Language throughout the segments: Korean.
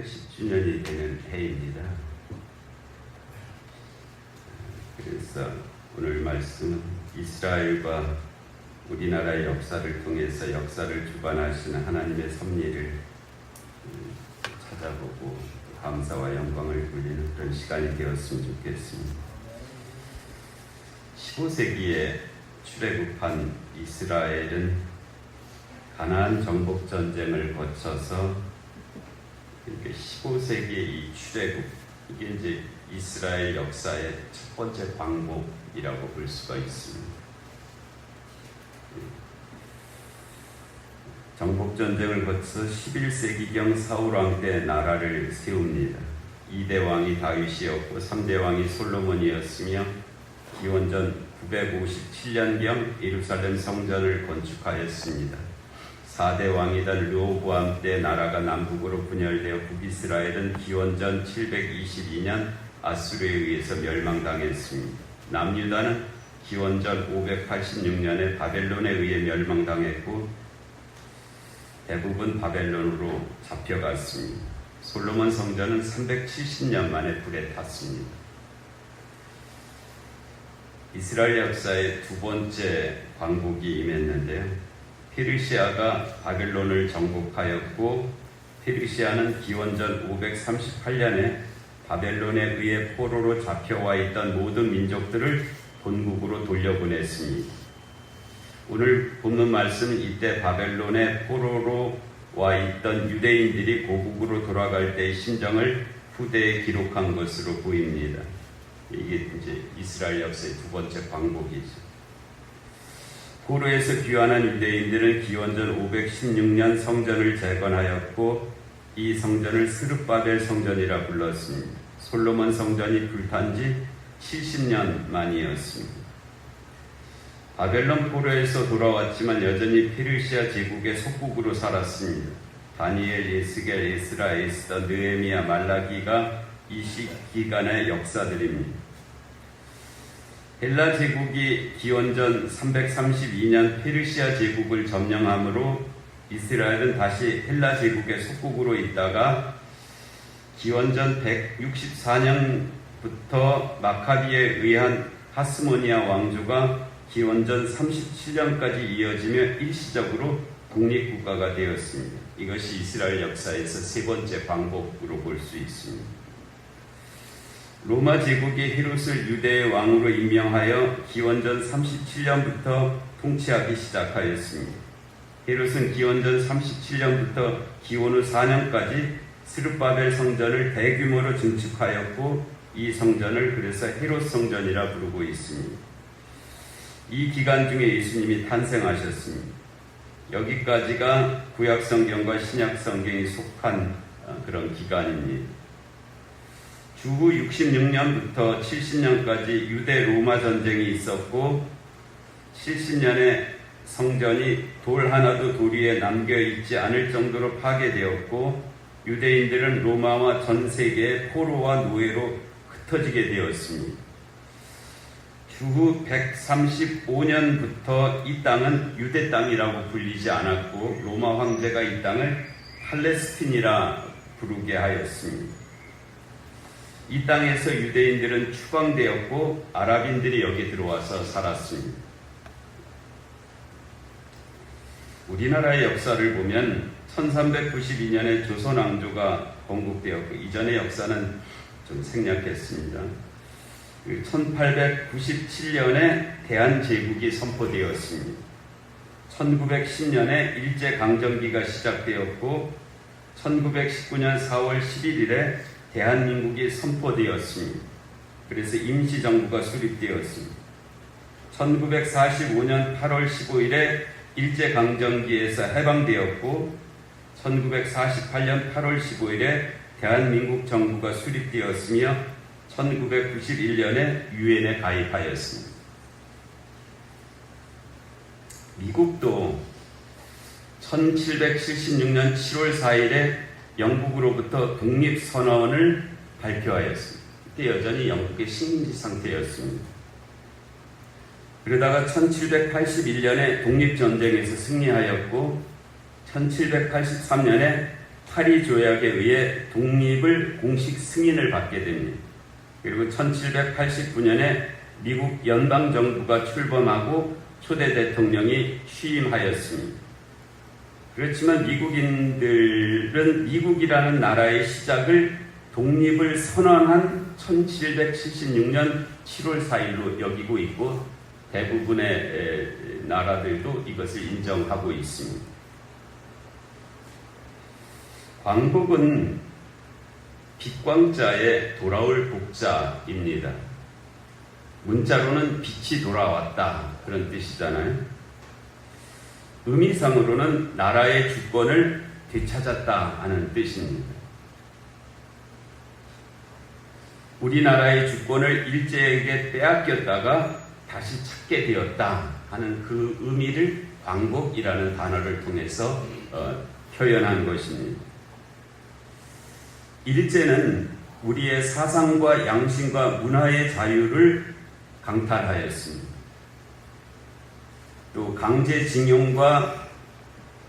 10주년이 되는 해입니다. 그래서 오늘 말씀은 이스라엘과 우리나라의 역사를 통해서 역사를 주관하시는 하나님의 섭리를 찾아보고 감사와 영광을 돌리는 그런 시간이 되었으면 좋겠습니다. 15세기에 출애굽한 이스라엘은 가나안 정복 전쟁을 거쳐서 15세기의 이 출애굽, 이게 이제 이스라엘 역사의 첫 번째 광복이라고 볼 수가 있습니다. 정복 전쟁을 거쳐 11세기경 사울 왕 때 나라를 세웁니다. 2대 왕이 다윗이었고 3대 왕이 솔로몬이었으며 기원전 957년경 예루살렘 성전을 건축하였습니다. 4대 왕이던 르호보암 때 나라가 남북으로 분열되어 북이스라엘은 기원전 722년 아수르에 의해서 멸망당했습니다. 남유다는 기원전 586년에 바벨론에 의해 멸망당했고 대부분 바벨론으로 잡혀갔습니다. 솔로몬 성전은 370년 만에 불에 탔습니다. 이스라엘 역사의 두 번째 광복이 임했는데요. 페르시아가 바벨론을 정복하였고 페르시아는 기원전 538년에 바벨론에 의해 포로로 잡혀와 있던 모든 민족들을 본국으로 돌려보냈습니다. 오늘 본문 말씀은 이때 바벨론에 포로로 와 있던 유대인들이 고국으로 돌아갈 때의 심정을 후대에 기록한 것으로 보입니다. 이게 이제 이스라엘 역사의 두 번째 광복이죠. 포로에서 귀환한 유대인들은 기원전 516년 성전을 재건하였고 이 성전을 스룹바벨 성전이라 불렀습니다. 솔로몬 성전이 불탄 지 70년 만이었습니다. 바벨론 포로에서 돌아왔지만 여전히 페르시아 제국의 속국으로 살았습니다. 다니엘, 예스겔, 에스라, 에스더, 느헤미야, 말라기가 이 시기간의 역사들입니다. 헬라 제국이 기원전 332년 페르시아 제국을 점령함으로 이스라엘은 다시 헬라 제국의 속국으로 있다가 기원전 164년부터 마카비에 의한 하스모니아 왕조가 기원전 37년까지 이어지며 일시적으로 독립국가가 되었습니다. 이것이 이스라엘 역사에서 세 번째 광복으로 볼 수 있습니다. 로마 제국이 헤롯을 유대의 왕으로 임명하여 기원전 37년부터 통치하기 시작하였습니다. 헤롯은 기원전 37년부터 기원 후 4년까지 스룹바벨 성전을 대규모로 증축하였고 이 성전을 그래서 헤롯 성전이라 부르고 있습니다. 이 기간 중에 예수님이 탄생하셨습니다. 여기까지가 구약성경과 신약성경이 속한 그런 기간입니다. 주후 66년부터 70년까지 유대 로마 전쟁이 있었고 70년에 성전이 돌 하나도 도리에 남겨있지 않을 정도로 파괴되었고 유대인들은 로마와 전 세계의 포로와 노예로 흩어지게 되었습니다. 주후 135년부터 이 땅은 유대 땅이라고 불리지 않았고 로마 황제가 이 땅을 팔레스틴이라 부르게 하였습니다. 이 땅에서 유대인들은 추방되었고 아랍인들이 여기 들어와서 살았습니다. 우리나라의 역사를 보면 1392년에 조선 왕조가 건국되었고 이전의 역사는 좀 생략했습니다. 1897년에 대한제국이 선포되었습니다. 1910년에 일제강점기가 시작되었고 1919년 4월 11일에 대한민국이 선포되었습니다. 그래서 임시정부가 수립되었습니다. 1945년 8월 15일에 일제강점기에서 해방되었고 1948년 8월 15일에 대한민국 정부가 수립되었으며 1991년에 유엔에 가입하였습니다. 미국도 1776년 7월 4일에 영국으로부터 독립선언을 발표하였습니다. 그때 여전히 영국의 식민지 상태였습니다. 그러다가 1781년에 독립전쟁에서 승리하였고 1783년에 파리 조약에 의해 독립을 공식 승인을 받게 됩니다. 그리고 1789년에 미국 연방정부가 출범하고 초대 대통령이 취임하였습니다. 그렇지만 미국인들은 미국이라는 나라의 시작을 독립을 선언한 1776년 7월 4일로 여기고 있고 대부분의 나라들도 이것을 인정하고 있습니다. 광복은 빛광자에 돌아올 복자입니다. 문자로는 빛이 돌아왔다 그런 뜻이잖아요. 의미상으로는 나라의 주권을 되찾았다 하는 뜻입니다. 우리나라의 주권을 일제에게 빼앗겼다가 다시 찾게 되었다 하는 그 의미를 광복이라는 단어를 통해서 표현한 것입니다. 일제는 우리의 사상과 양심과 문화의 자유를 강탈하였습니다. 또 강제징용과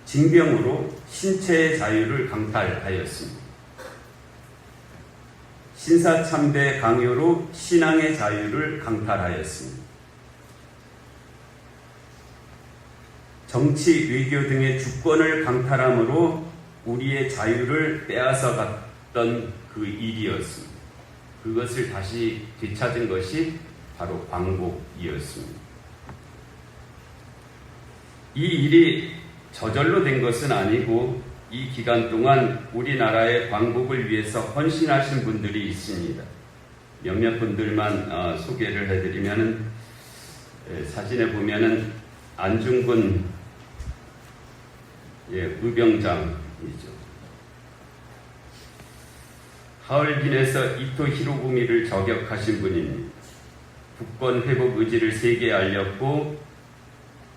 징병으로 신체의 자유를 강탈하였습니다. 신사참배 강요로 신앙의 자유를 강탈하였습니다. 정치, 외교 등의 주권을 강탈함으로 우리의 자유를 빼앗아 갔던 그 일이었습니다. 그것을 다시 되찾은 것이 바로 광복이었습니다. 이 일이 저절로 된 것은 아니고 이 기간 동안 우리나라의 광복을 위해서 헌신하신 분들이 있습니다. 몇몇 분들만 소개를 해드리면 사진에 보면은 안중근 의병장이죠. 하얼빈에서 이토 히로부미를 저격하신 분입니다. 국권 회복 의지를 세계에 알렸고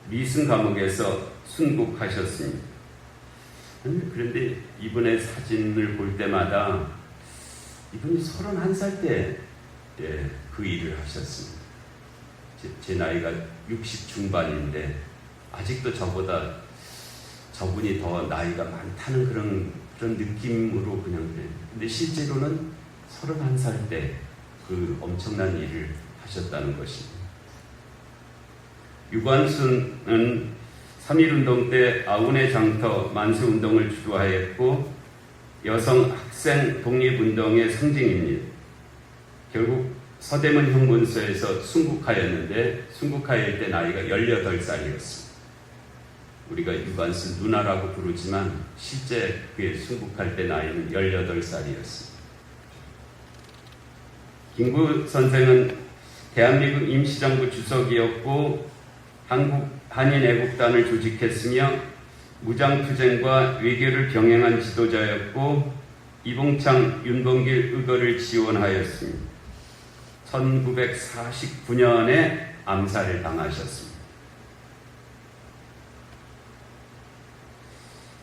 미승 감옥에서 순국하셨습니다. 그런데 이분의 사진을 볼 때마다 이분이 31살 때 그 일을 하셨습니다. 제 나이가 60 중반인데 아직도 저분이 더 나이가 많다는 그런 느낌으로 그냥 그래요. 근데 실제로는 31살 때 그 엄청난 일을 하셨다는 것입니다. 유관순은 3.1운동 때 아우네 장터 만세운동을 주도하였고 여성 학생 독립운동의 상징입니다. 결국 서대문 형군소에서 순국하였는데 순국하였을 때 나이가 18살이었습니다. 우리가 유관순 누나라고 부르지만 실제 그의 순국할 때 나이는 18살이었습니다. 김구 선생은 대한민국 임시정부 주석이었고 한인애국단을 조직했으며 무장투쟁과 외교를 병행한 지도자였고 이봉창, 윤봉길 의거를 지원하였습니다. 1949년에 암살을 당하셨습니다.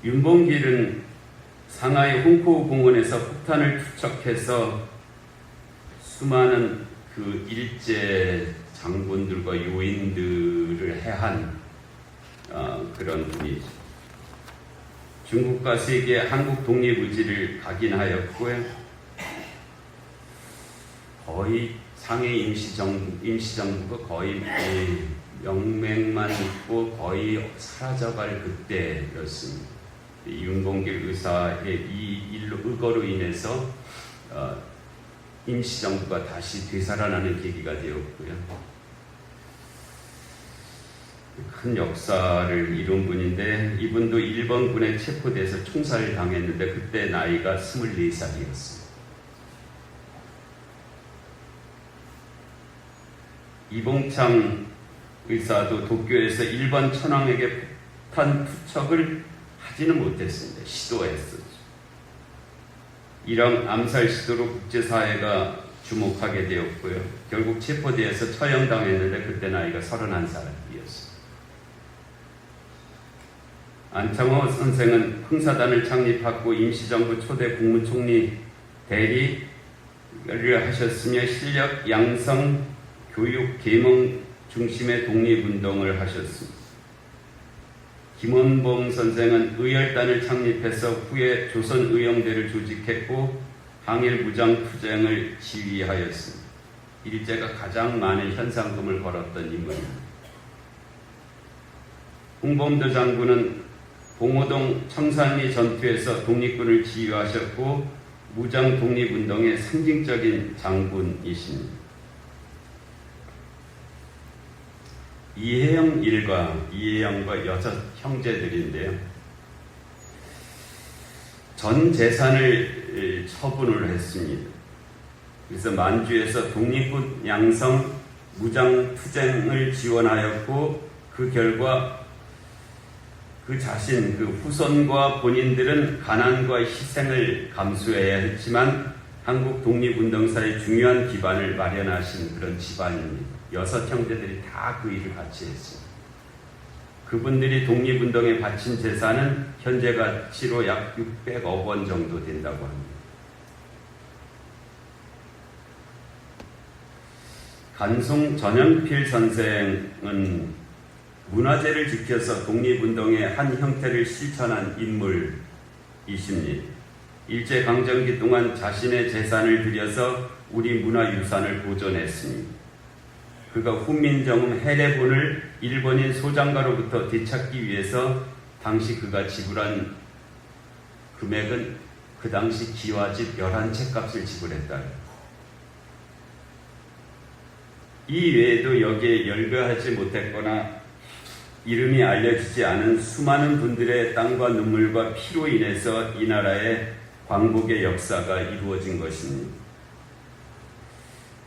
윤봉길은 상하이 홍포 공원에서 폭탄을 투척해서 수많은 그 일제 장군들과 요인들을 해한 그런 분이죠. 중국과 세계 한국 독립 의지를 각인하였고요. 거의 상해 임시정부가 거의 명맥만 있고 거의 사라져갈 그때였습니다. 윤봉길 의사의 이 의거로 인해서 임시정부가 다시 되살아나는 계기가 되었고요. 큰 역사를 이룬 분인데 이분도 일본군에 체포돼서 총살을 당했는데 그때 나이가 24살이었습니다. 이봉창 의사도 도쿄에서 일본 천황에게 폭탄 투척을 하지는 못했습니다. 시도했었죠. 이런 암살 시도로 국제사회가 주목하게 되었고요. 결국 체포되어서 처형당했는데 그때 나이가 31살이었습니다. 안창호 선생은 흥사단을 창립하고 임시정부 초대 국무총리 대리를 하셨으며 실력 양성, 교육, 계몽 중심의 독립운동을 하셨습니다. 김원봉 선생은 의열단을 창립해서 후에 조선의용대를 조직했고 항일 무장투쟁을 지휘하였습니다. 일제가 가장 많은 현상금을 걸었던 인물입니다. 홍범도 장군은 봉오동 청산리 전투에서 독립군을 지휘하셨고 무장 독립운동의 상징적인 장군이십니다. 이혜영과 여섯 형제들인데요. 전 재산을 처분을 했습니다. 그래서 만주에서 독립군 양성 무장투쟁을 지원하였고 그 결과 그 후손과 본인들은 가난과 희생을 감수해야 했지만 한국 독립운동사의 중요한 기반을 마련하신 그런 집안입니다. 여섯 형제들이 다 그 일을 같이 했습니다. 그분들이 독립운동에 바친 재산은 현재 가치로 약 600억 원 정도 된다고 합니다. 간송 전연필 선생은 문화재를 지켜서 독립운동의 한 형태를 실천한 인물이십니다. 일제강점기 동안 자신의 재산을 들여서 우리 문화유산을 보존했습니다. 그가 훈민정음 해례본을 일본인 소장가로부터 되찾기 위해서 당시 그가 지불한 금액은 그 당시 기와집 11채 값을 지불했다. 이 외에도 여기에 열거하지 못했거나 이름이 알려지지 않은 수많은 분들의 땀과 눈물과 피로 인해서 이 나라의 광복의 역사가 이루어진 것입니다.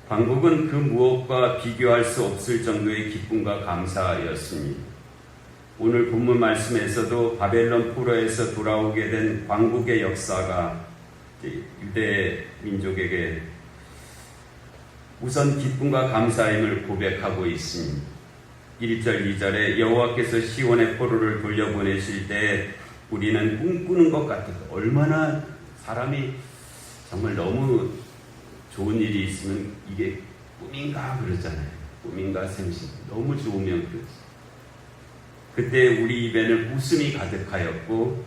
광복은 그 무엇과 비교할 수 없을 정도의 기쁨과 감사였습니다. 오늘 본문 말씀에서도 바벨론 포로에서 돌아오게 된 광복의 역사가 유대 민족에게 우선 기쁨과 감사임을 고백하고 있습니다. 1절, 2절에 여호와께서 시온의 포로를 돌려보내실 때 우리는 꿈꾸는 것 같아서 얼마나 사람이 정말 너무 좋은 일이 있으면 이게 꿈인가 그러잖아요. 꿈인가 생신. 너무 좋으면 그렇지. 그때 우리 입에는 웃음이 가득하였고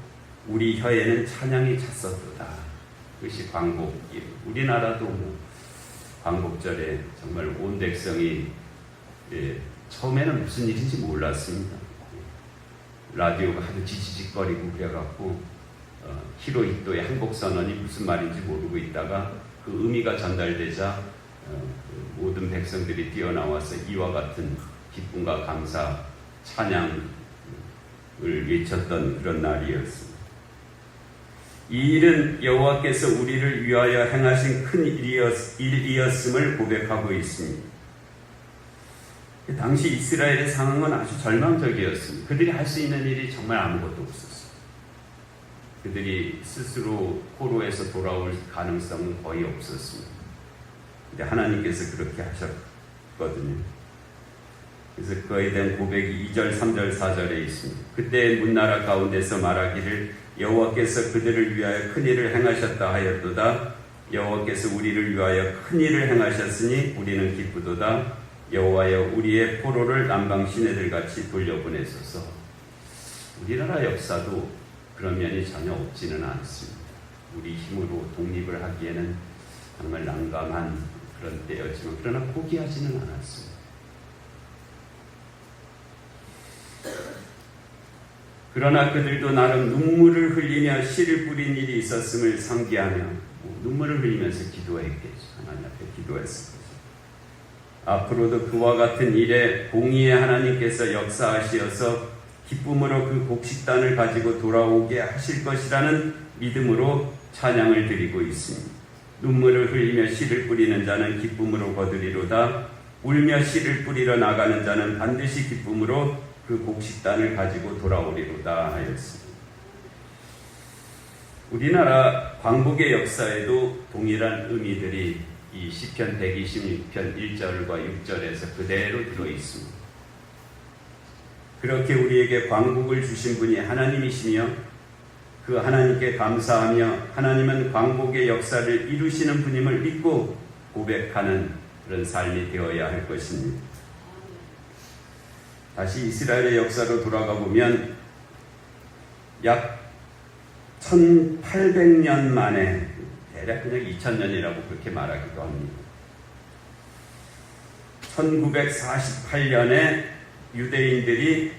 우리 혀에는 찬양이 찼었도다. 그것이 광복일. 우리나라도 광복절에 정말 온 백성이 처음에는 무슨 일인지 몰랐습니다. 라디오가 하도 지지직거리고 그래갖고 히로히토의 한국선언이 무슨 말인지 모르고 있다가 그 의미가 전달되자 모든 백성들이 뛰어나와서 이와 같은 기쁨과 감사, 찬양을 외쳤던 그런 날이었습니다. 이 일은 여호와께서 우리를 위하여 행하신 큰 일이었음을 고백하고 있습니다. 당시 이스라엘의 상황은 아주 절망적이었습니다. 그들이 할 수 있는 일이 정말 아무것도 없었어요. 그들이 스스로 포로에서 돌아올 가능성은 거의 없었습니다. 근데 하나님께서 그렇게 하셨거든요. 그래서 그에 대한 고백이 2절, 3절, 4절에 있습니다. 그때 문나라 가운데서 말하기를 여호와께서 그들을 위하여 큰 일을 행하셨다 하였도다. 여호와께서 우리를 위하여 큰 일을 행하셨으니 우리는 기쁘도다. 여호와여 우리의 포로를 남방 시내들같이 돌려보내소서. 우리나라 역사도 그런 면이 전혀 없지는 않습니다. 우리 힘으로 독립을 하기에는 정말 난감한 그런 때였지만 그러나 포기하지는 않았습니다. 그러나 그들도 나름 눈물을 흘리며 씨를 뿌린 일이 있었음을 상기하며 눈물을 흘리면서 기도했겠죠. 하나님 앞에 기도했을 거죠. 앞으로도 그와 같은 일에 공의의 하나님께서 역사하시어서 기쁨으로 그 곡식단을 가지고 돌아오게 하실 것이라는 믿음으로 찬양을 드리고 있습니다. 눈물을 흘리며 씨를 뿌리는 자는 기쁨으로 거두리로다. 울며 씨를 뿌리러 나가는 자는 반드시 기쁨으로 그 곡식단을 가지고 돌아오리로다 하였습니다. 우리나라 광복의 역사에도 동일한 의미들이 이 시편 126편 1절과 6절에서 그대로 들어있습니다. 그렇게 우리에게 광복을 주신 분이 하나님이시며 그 하나님께 감사하며 하나님은 광복의 역사를 이루시는 분임을 믿고 고백하는 그런 삶이 되어야 할 것입니다. 다시 이스라엘의 역사로 돌아가 보면 약 1800년 만에, 대략 그냥 2000년이라고 그렇게 말하기도 합니다. 1948년에 유대인들이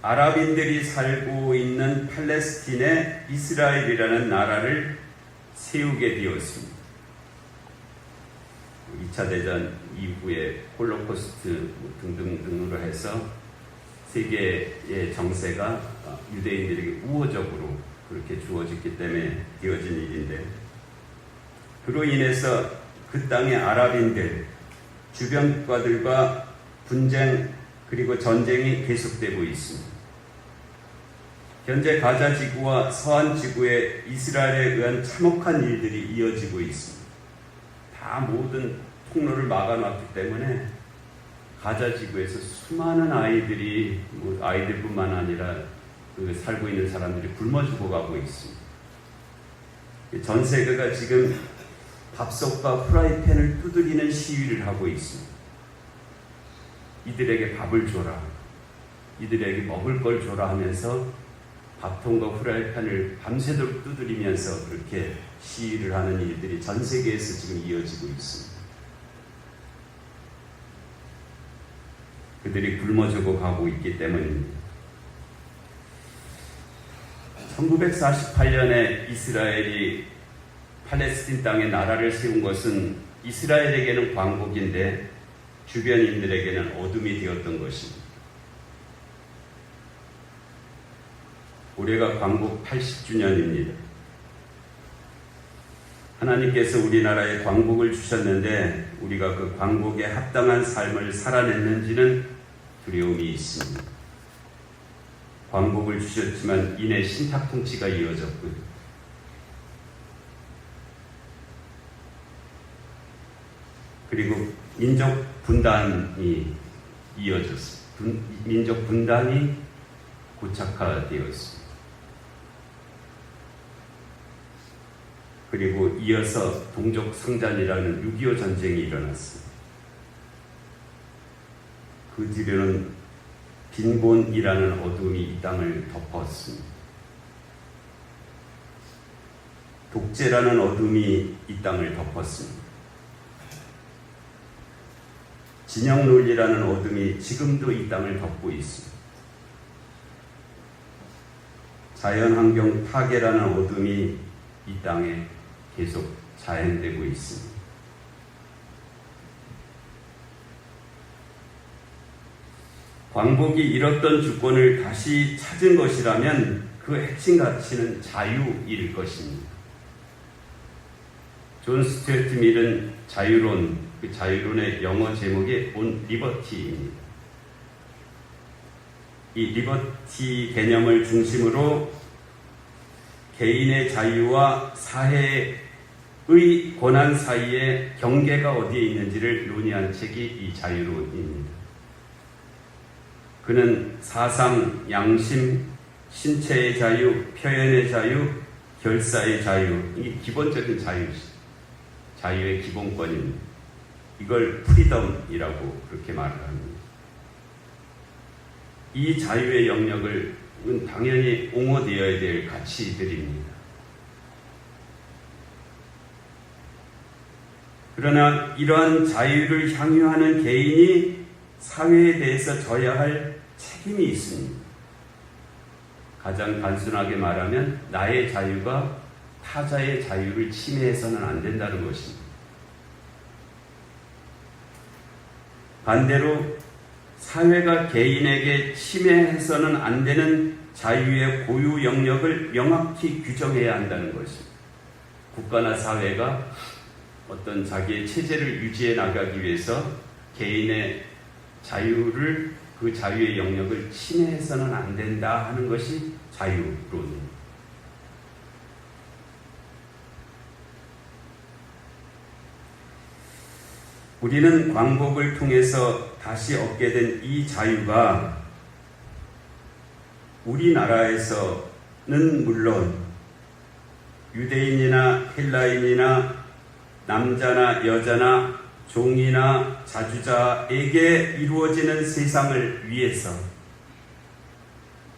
아랍인들이 살고 있는 팔레스틴에 이스라엘이라는 나라를 세우게 되었습니다. 2차 대전 이후에 홀로코스트 등등으로 해서 세계의 정세가 유대인들에게 우호적으로 그렇게 주어졌기 때문에 되어진 일인데, 그로 인해서 그 땅의 아랍인들, 주변 국가들과 분쟁 그리고 전쟁이 계속되고 있습니다. 현재 가자 지구와 서한 지구에 이스라엘에 의한 참혹한 일들이 이어지고 있습니다. 다 모든 통로를 막아놨기 때문에 가자 지구에서 수많은 아이들이, 아이들뿐만 아니라 살고 있는 사람들이 굶어 죽어가고 있습니다. 전 세계가 지금 밥솥과 후라이팬을 두드리는 시위를 하고 있습니다. 이들에게 밥을 줘라, 이들에게 먹을 걸 줘라 하면서 밥통과 후라이팬을 밤새도록 두드리면서 그렇게 시위를 하는 일들이 전 세계에서 지금 이어지고 있습니다. 그들이 굶어 죽어가고 있기 때문입니다. 1948년에 이스라엘이 팔레스틴 땅에 나라를 세운 것은 이스라엘에게는 광복인데 주변인들에게는 어둠이 되었던 것입니다. 올해가 광복 80주년입니다. 하나님께서 우리나라에 광복을 주셨는데 우리가 그 광복에 합당한 삶을 살아냈는지는 두려움이 있습니다. 광복을 주셨지만 이내 신탁통치가 이어졌고요. 그리고 민족 분단이 이어졌습니다. 민족 분단이 고착화되었습니다. 그리고 이어서 동족 상잔이라는 6.25 전쟁이 일어났습니다. 그 뒤로는 빈곤이라는 어둠이 이 땅을 덮었습니다. 독재라는 어둠이 이 땅을 덮었습니다. 진영 논리라는 어둠이 지금도 이 땅을 덮고 있습니다. 자연환경 파괴라는 어둠이 이 땅에 계속 자행되고 있습니다. 광복이 잃었던 주권을 다시 찾은 것이라면 그 핵심 가치는 자유일 것입니다. 존 스튜어트 밀은 자유론, 그 자유론의 영어 제목이 On Liberty입니다. 이 리버티 개념을 중심으로 개인의 자유와 사회의 권한 사이에 경계가 어디에 있는지를 논의한 책이 이 자유론입니다. 그는 사상, 양심, 신체의 자유, 표현의 자유, 결사의 자유, 이게 기본적인 자유의 기본권입니다. 이걸 프리덤이라고 그렇게 말을 합니다. 이 자유의 영역은 당연히 옹호되어야 될 가치들입니다. 그러나 이러한 자유를 향유하는 개인이 사회에 대해서 져야 할 책임이 있습니다. 가장 단순하게 말하면 나의 자유가 타자의 자유를 침해해서는 안 된다는 것입니다. 반대로 사회가 개인에게 침해해서는 안 되는 자유의 고유 영역을 명확히 규정해야 한다는 것입니다. 국가나 사회가 어떤 자기의 체제를 유지해 나가기 위해서 개인의 자유를, 그 자유의 영역을 침해해서는 안 된다 하는 것이 자유론입니다. 우리는 광복을 통해서 다시 얻게 된 이 자유가 우리나라에서는 물론 유대인이나 헬라인이나 남자나 여자나 종이나 자주자에게 이루어지는 세상을 위해서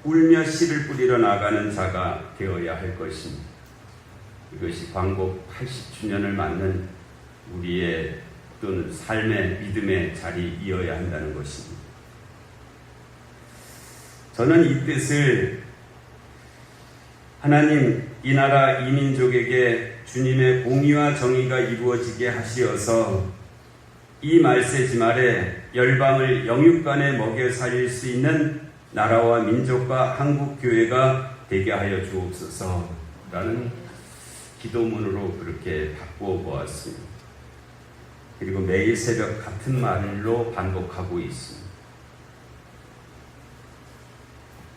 울며 씨를 뿌리러 나가는 자가 되어야 할 것입니다. 이것이 광복 80주년을 맞는 우리의 또는 삶의 믿음의 자리이어야 한다는 것입니다. 저는 이 뜻을 하나님 이 나라 이 민족에게 주님의 공의와 정의가 이루어지게 하시어서 이 말세지 말에 열방을 영육간에 먹여 살릴 수 있는 나라와 민족과 한국교회가 되게 하여 주옵소서라는 기도문으로 그렇게 바꾸어 보았습니다. 그리고 매일 새벽 같은 말로 반복하고 있습니다.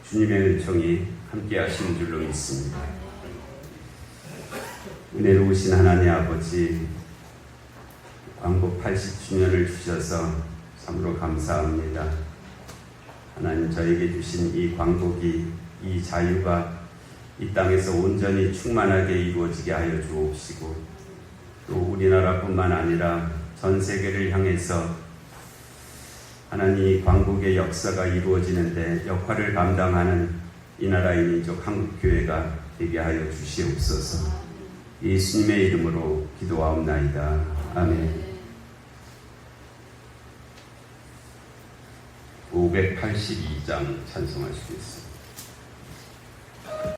주님의 은총이 함께 하시는 줄로 믿습니다. 은혜로우신 하나님 아버지, 광복 80주년을 주셔서 참으로 감사합니다. 하나님, 저에게 주신 이 광복이, 이 자유가 이 땅에서 온전히 충만하게 이루어지게 하여 주옵시고, 또 우리나라뿐만 아니라 전 세계를 향해서 하나님 광복의 역사가 이루어지는데 역할을 감당하는 이 나라의 민족 한국교회가 되게 하여 주시옵소서. 예수님의 이름으로 기도하옵나이다. 아멘. 582장 찬송하시겠습니다.